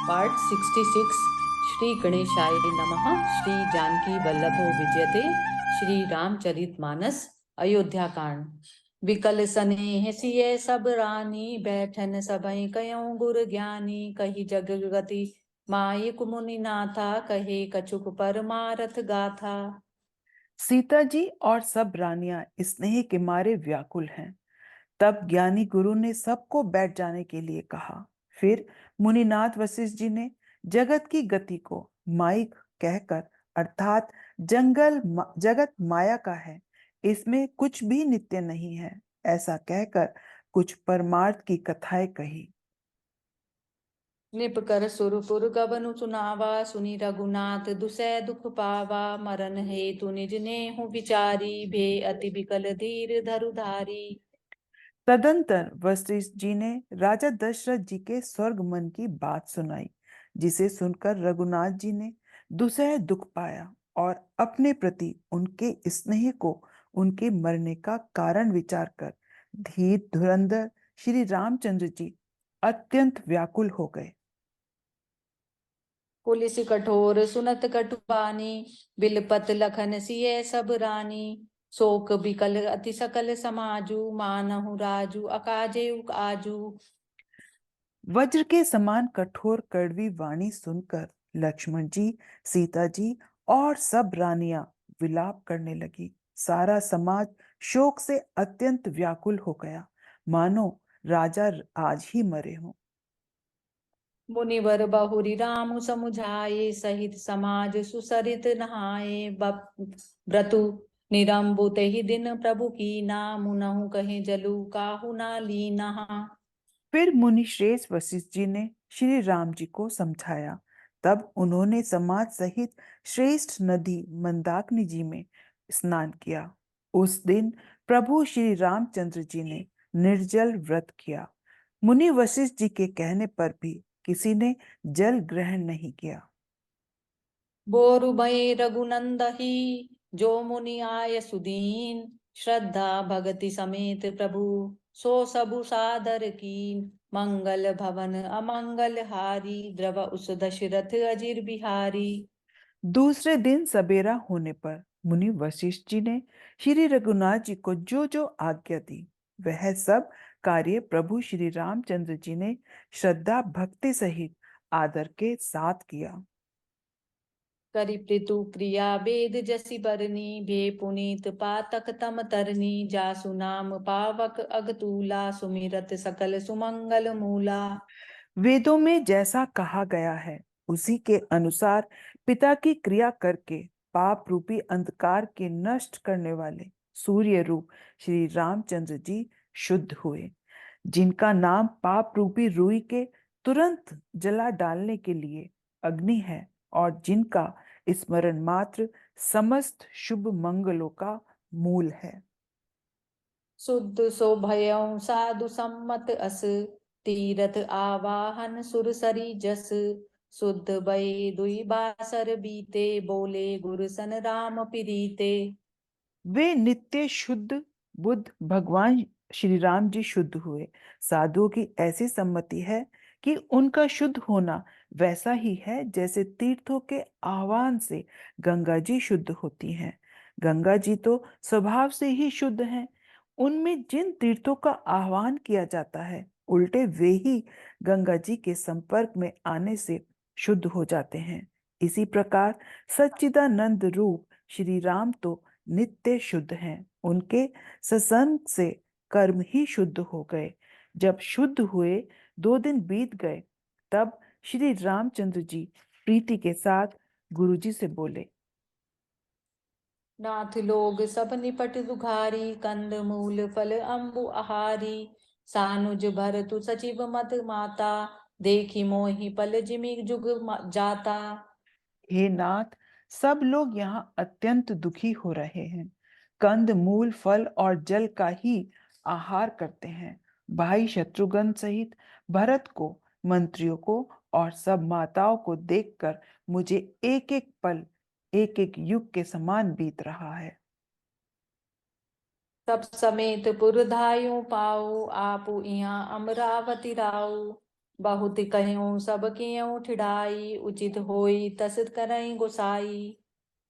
Part 66। Shri गणेशाय नमः। श्री जानकी वल्लभो विजयते। श्री रामचरितमानस अयोध्या कांड। विकल सनेह सिय सब रानी, बैठन सबई कयों गुर ज्ञानी। कही जग गति मायिक मुनि नाथा, कहे कछुक परमारथ गाथा। सीता जी और सब रानियां स्नेह के मारे व्याकुल हैं। तब ज्ञानी गुरु ने सबको बैठ जाने के लिए कहा। फिर मुनिनाथ वशिष्ठ जी ने जगत की गति को माइक कहकर, अर्थात जगत माया का है, इसमें कुछ भी नित्य नहीं है, ऐसा कहकर कुछ परमार्थ की कथाएं कही। निप कर सुरपुर गबनु सुनावा, सुनी रघुनाथ दुसै दुख पावा। मरन हेतु निज नेहु विचारी, भे अति विकल धीर धरुधारी। तदंतर वशिष्ठ जी ने राजा दशरथ जी के स्वर्ग मन की बात सुनाई, जिसे सुनकर रघुनाथ जी ने दुसह दुख पाया और अपने प्रति उनके स्नेह को उनके मरने का कारण विचार कर धीर धुरंधर श्री रामचंद्र जी अत्यंत व्याकुल हो गए। पुलिस कठोर सुनत कटुबानी, बिलपत लखन सिय सब रानी। शोक बिकल अति सकल समाजू, मानहु राजू अकाजेउ आजू। वज्र के समान कठोर कड़वी वाणी सुनकर लक्ष्मण जी, सीता जी और सब रानियां विलाप करने लगी। सारा समाज शोक से अत्यंत व्याकुल हो गया, मानो राजा आज ही मरे हों। मुनिवर बहुरी राम समुझाए, सहित समाज सुसरित नहाए। व्रतु निरंबुत ही दिन प्रभु की ना, मुनहु कहे जलु काहू ना लीना। फिर मुनि श्रेष्ठ वशिष्ठ जी ने श्री राम जी को समझाया। तब उन्होंने समाज सहित श्रेष्ठ नदी मंदाकिनी जी में स्नान किया। उस दिन प्रभु श्री रामचंद्र जी ने निर्जल व्रत किया। मुनि वशिष्ठ जी के कहने पर भी किसी ने जल ग्रहण नहीं किया। बोरु भय रघुनंदही, जो मुनि आय सुदीन। श्रद्धा भगति समेत प्रभु, सो सबु सादर कीन। मंगल भवन अमंगल हारी, द्रव उस दशरथ अजिर बिहारी। दूसरे दिन सवेरा होने पर मुनि वशिष्ठ जी ने श्री रघुनाथ जी को जो जो आज्ञा दी, वह सब कार्य प्रभु श्री रामचंद्र जी ने श्रद्धा भक्ति सहित आदर के साथ किया। करि प्रीतु क्रिया वेद जसि बरनी, भे पुनीत पातक तम तरनी। जासु नाम पावक अगतूला, सुमिरत सकल सुमंगल मूला। वेदों में जैसा कहा गया है, उसी के अनुसार पिता की क्रिया करके पाप रूपी अंधकार के नष्ट करने वाले सूर्य रूप श्री रामचंद्र जी शुद्ध हुए, जिनका नाम पाप रूपी रुई के तुरंत जला डालने के लिए अग्नि है, और जिनका स्मरण मात्र समस्त शुभ मंगलों का मूल है। शुद्ध सो भयउ साधु सम्मत अस, तीरथ आवाहन सुरसरी जस। शुद्ध भय दुई बासर बीते, बोले गुरु सन राम प्रीते। वे नित्य शुद्ध बुद्ध भगवान श्री राम जी शुद्ध हुए। साधुओं की ऐसी सम्मति है कि उनका शुद्ध होना वैसा ही है जैसे तीर्थों के आह्वान से गंगा जी शुद्ध होती हैं। गंगा जी तो स्वभाव से ही शुद्ध हैं। उनमें जिन तीर्थों का आह्वान किया जाता है, उल्टे वे ही गंगा जी के संपर्क में आने से शुद्ध हो जाते हैं। इसी प्रकार सच्चिदानंद रूप श्री राम तो नित्य शुद्ध हैं। उनके सत्संग से कर्म ही शुद्ध हो गए। जब शुद्ध हुए 2 दिन बीत गए, तब श्री रामचंद्र जी प्रीति के साथ गुरु जी से बोले। नाथ लोग सब निपट दुघारी, कंद मूल फल अम्बु आहारी। सानुज भरतु सचिव मत माता, देखी मोहि पल जिमि जुग जाता। हे नाथ, सब लोग यहाँ अत्यंत दुखी हो रहे हैं। कंद मूल फल और जल का ही आहार करते हैं। भाई शत्रुघ्न सहित भरत को, मंत्रियों को और सब माताओं को देखकर मुझे एक एक पल एक एक युग के समान बीत रहा है। सब समेत पुरधायु पाऊ, आपु इहाँ अमरावती राऊ। बहुत कह्यों सब कियों ठिठाई, उचित होई तस करई गोसाई।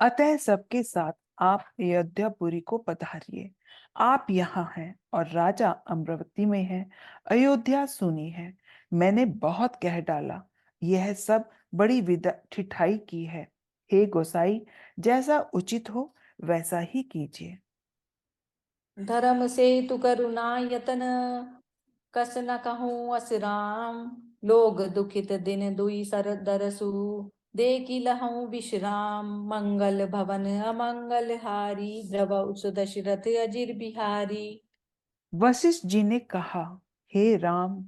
अतः सबके साथ आप अयोध्यापुरी को पधारिए। आप यहाँ हैं और राजा अमरावती में हैं। अयोध्या सुनी है, मैंने बहुत कह डाला, यह सब बड़ी विदा ठिठाई की है। हे गोसाई, जैसा उचित हो वैसा ही कीजिए। धर्म से तु करुणा यतन, कस न कहूँ असराम। लोग दुखित दिन दुई सर दरसु, देखी लहऊँ विश्राम। मंगल भवन अमंगल हारी, द्रव उस दशरथ अजिर बिहारी। वशिष्ठ जी ने कहा, हे राम,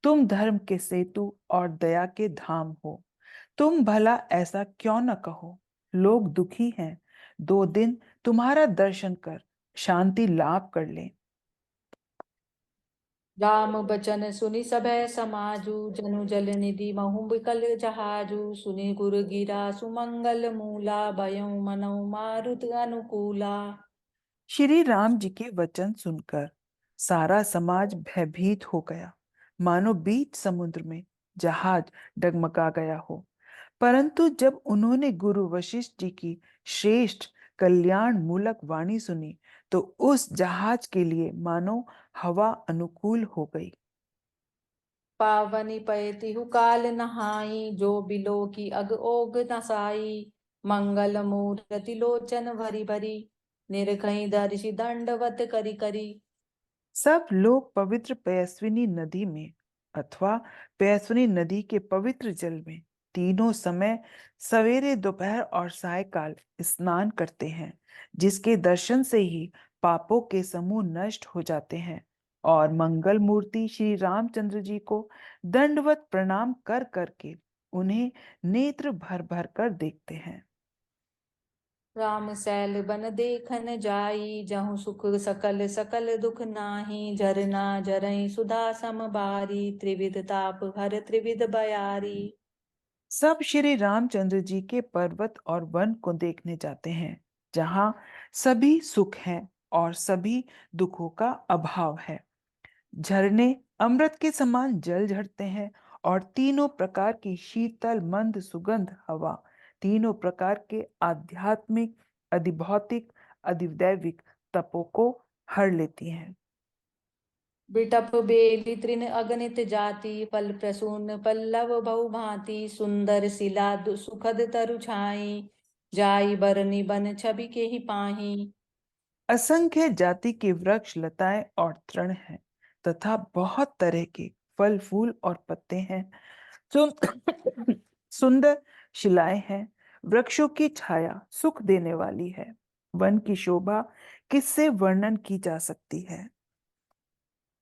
तुम धर्म के सेतु और दया के धाम हो। तुम भला ऐसा क्यों न कहो। लोग दुखी हैं, 2 दिन तुम्हारा दर्शन कर शांति लाभ कर लें। राम बचन सुनि सभै समाजु, जनु जल निधि महु बिकल जहाजु। सुनि गुर गिरा सुमंगल मूला, भयउ मनउ मारुत अनुकूला। श्री राम जी के वचन सुनकर सारा समाज भयभीत हो गया, मानो बीच समुद्र में जहाज डगमगा गया हो। परंतु जब उन्होंने गुरु वशिष्ठ जी की श्रेष्ठ कल्याण मूलक वाणी सुनी, तो उस जहाज के लिए मानो हवा अनुकूल हो गई। पावनी पयतिहु काल नहाई, जो बिलो की अग ओग नसाई। मंगल मूर्ति लोचन भरी भरी, निरखई दर्शि दंडवत करी करी। सब लोग पवित्र पयस्विनी नदी में अथवा पयस्विनी नदी के पवित्र जल में तीनों समय सवेरे, दोपहर और सायकाल स्नान करते हैं, जिसके दर्शन से ही पापों के समूह नष्ट हो जाते हैं। और मंगल मूर्ति श्री रामचंद्र जी को दंडवत प्रणाम कर करके उन्हें नेत्र भर भर कर देखते हैं। राम सैल बन देखन जाई, जहु सुख सकल सकल दुख नाही। झरना जरई सुधा समबारी, त्रिविध ताप हर त्रिविध बयारी। सब श्री रामचंद्र जी के पर्वत और वन को देखने जाते हैं, जहां सभी सुख हैं और सभी दुखों का अभाव है। झरने अमृत के समान जल झरते हैं और तीनों प्रकार की शीतल मंद सुगंध हवा तीनों प्रकार के आध्यात्मिक, अधिभौतिक, अधिदैविक तपों को हर लेती हैं। बिटप बेली तृण अगणित जाति, पल प्रसून पल्लव बहु भांति। सुंदर शिला सुखद तरु छाई, जाई बरनी बन छवि के ही पाही। असंख्य जाति के वृक्ष, लताएं और तृण हैं तथा बहुत तरह के फल फूल और पत्ते हैं। सुंदर शिलाएं हैं, वृक्षों की छाया सुख देने वाली है। वन की शोभा किससे वर्णन की जा सकती है।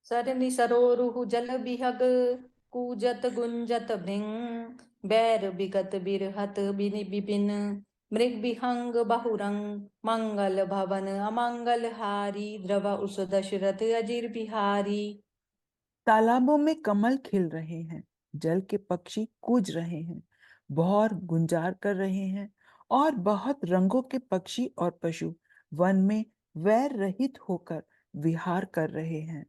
सरनि सरोरुहु जल बिहग, कूजत गुंजत भृंग। बैर बिगत बिरहत बिनि बिपिन, मृग विहंग बहुरंग। मंगल भवन अमंगल हारी, द्रव उस दशरथ अजिर बिहारी। तालाबों में कमल खिल रहे हैं, जल के पक्षी कूज रहे हैं, भौर गुंजार कर रहे हैं और बहुत रंगों के पक्षी और पशु वन में वैर रहित होकर विहार कर रहे हैं।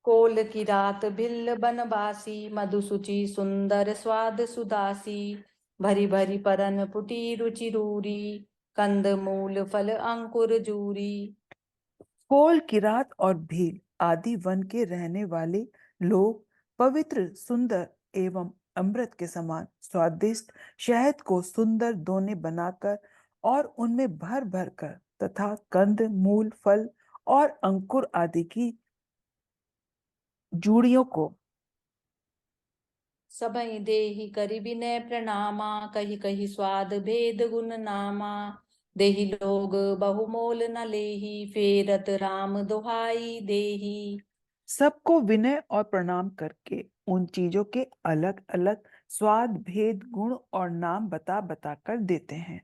कोल की रात भिल्ल बनवासी, मधुसुचि सुंदर स्वाद सुदासी। भरी भरी परन पुटी रुचि रूरी, कंद मूल फल अंकुर जूरी। कोल, किरात और भील आदि वन के रहने वाले लोग पवित्र, सुंदर एवं अमृत के समान स्वादिष्ट शहद को सुंदर दोने बनाकर और उनमें भर भर कर तथा कंद मूल फल और अंकुर आदि की जूड़ियों को सबई देहि करि विनय प्रणामा, कही कही स्वाद भेद गुण नामा। देहि लोग बहुमोल न लेहि, फेरत राम दुहाई देहि। सबको विनय और प्रणाम करके उन चीजों के अलग अलग स्वाद, भेद, गुण और नाम बता बता कर देते हैं।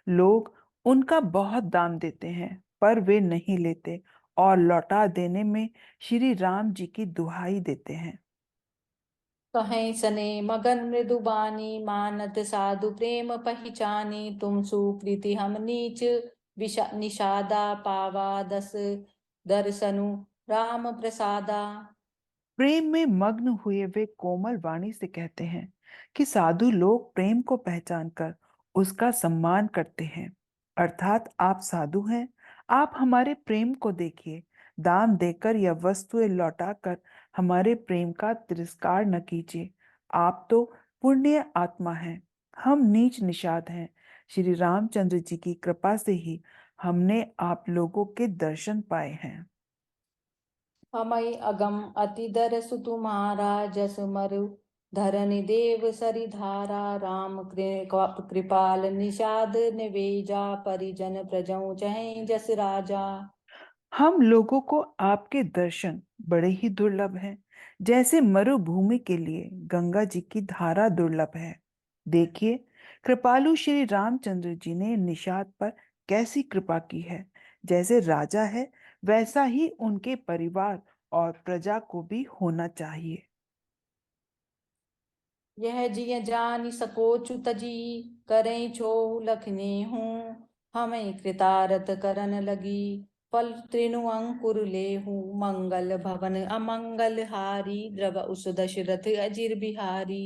लोग उनका बहुत दाम देते हैं, पर वे नहीं लेते और लौटा देने में श्री राम जी की दुहाई देते हैं। कहीं सने मगन मृदुबानी, मानत साधु प्रेम पहिचानी। तुम सुकृति हम नीच निषादा, पावा दस दर्शनु राम प्रसादा। प्रेम में मग्न हुए वे कोमल वाणी से कहते हैं कि साधु लोग प्रेम को पहचान कर उसका सम्मान करते हैं। अर्थात आप साधु हैं, आप हमारे प्रेम को देखिए, दाम देकर या वस्तुएं लौटाकर हमारे प्रेम का तिरस्कार न कीजिए। आप तो पुण्य आत्मा हैं, हम नीच निषाद हैं। श्री रामचंद्र जी की कृपा से ही हमने आप लोगों के दर्शन पाए हैं। अमय अगम अतिदर सुतुमारा जस मरु धरनि देव सरिधारा राम कृपाल निषाद निवेजा परिजन प्रजौ चहै जस राजा। हम लोगों को आपके दर्शन बड़े ही दुर्लभ हैं, जैसे मरुभूमि के लिए गंगा जी की धारा दुर्लभ है। देखिए, कृपालु श्री रामचंद्र जी ने निषाद पर कैसी कृपा की है। जैसे राजा है, वैसा ही उनके परिवार और प्रजा को भी होना चाहिए। यह जिय जानि सकोचु तजी करें छो लखने हूँ हमें कृतारत करन लगी फल त्रिनु अंकुर ले हूँ मंगल भवन अमंगल हारी द्रव उस दशरथ अजिर बिहारी।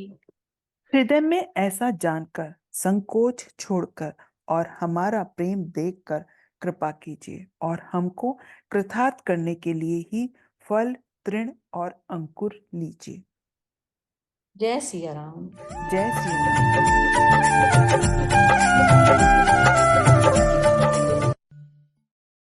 हृदय में ऐसा जानकर, संकोच छोड़कर और हमारा प्रेम देखकर कृपा कीजिए और हमको कृतार्थ करने के लिए ही फल, तृण और अंकुर लीजिए। जय सिया राम। जय सिया राम।